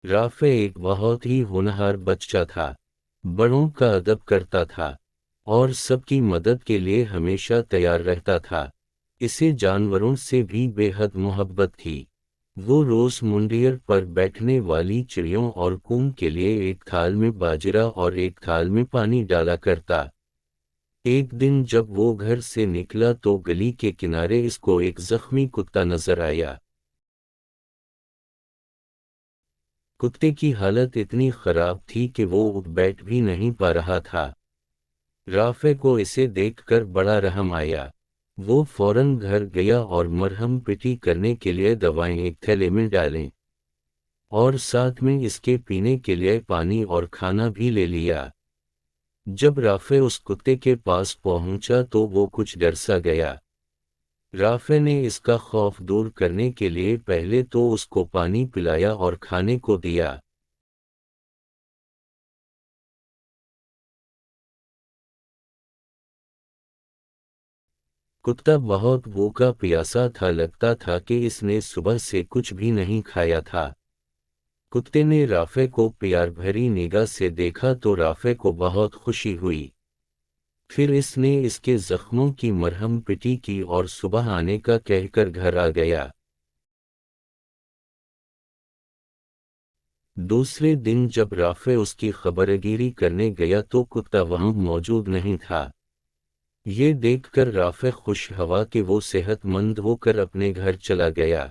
Rafe एक बहुत ही होनहार बच्चा था। बड़ों का अदब करता था और सबकी मदद के लिए हमेशा तैयार रहता था। इसे जानवरों से भी बेहद मोहब्बत थी। वो रोज मुंडियर पर बैठने वाली चिड़ियों और कून के लिए एक थाल में बाजरा और एक थाल में पानी डाला करता। एक दिन जब वो घर से निकला तो गली के किनारे इसको एक जख्मी कुत्ता नजर आया। कुत्ते की हालत इतनी खराब थी कि वो उठ बैठ भी नहीं पा रहा था। राफे को इसे देखकर बड़ा रहम आया। वो फौरन घर गया और मरहम पिटी करने के लिए दवाएं एक थैले में डालें और साथ में इसके पीने के लिए पानी और खाना भी ले लिया। जब राफे उस कुत्ते के पास पहुंचा तो वो कुछ डर सा गया। राफे ने इसका खौफ दूर करने के लिए पहले तो उसको पानी पिलाया और खाने को दिया। कुत्ता बहुत भूखा प्यासा था, लगता था कि इसने सुबह से कुछ भी नहीं खाया था। कुत्ते ने राफे को प्यार भरी निगाह से देखा तो राफे को बहुत खुशी हुई। फिर इसने इसके जख्मों की मरहम पिटी की और सुबह आने का कहकर घर आ गया। दूसरे दिन जब राफे उसकी खबरगिरी करने गया तो कुत्ता वहां मौजूद नहीं था। ये देखकर राफे खुश हुआ कि वो सेहतमंद होकर अपने घर चला गया।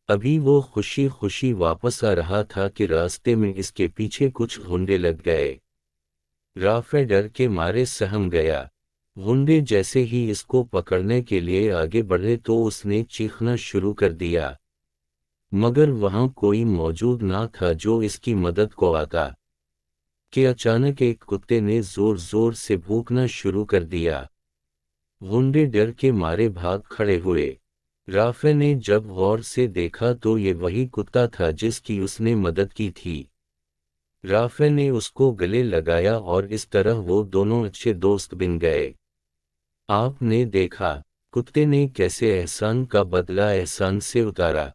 अभी वो खुशी खुशी वापस आ रहा था कि रास्ते में इसके पीछे कुछ गुंडे लग गए। राफे डर के मारे सहम गया। गुंडे जैसे ही इसको पकड़ने के लिए आगे बढ़े तो उसने चीखना शुरू कर दिया, मगर वहां कोई मौजूद ना था जो इसकी मदद को आता। कि अचानक एक कुत्ते ने जोर जोर से भौंकना शुरू कर दिया। गुंडे डर के मारे भाग खड़े हुए। राफे ने जब गौर से देखा तो ये वही कुत्ता था जिसकी उसने मदद की थी। राफे ने उसको गले लगाया और इस तरह वो दोनों अच्छे दोस्त बन गए। आपने देखा कुत्ते ने कैसे एहसान का बदला एहसान से उतारा।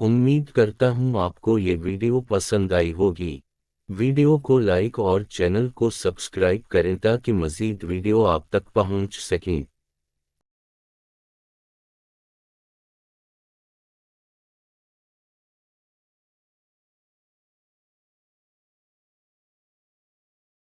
उम्मीद करता हूँ आपको ये वीडियो पसंद आई होगी। वीडियो को लाइक और चैनल को सब्सक्राइब करें ताकि मज़ीद वीडियो आप तक पहुँच सकें।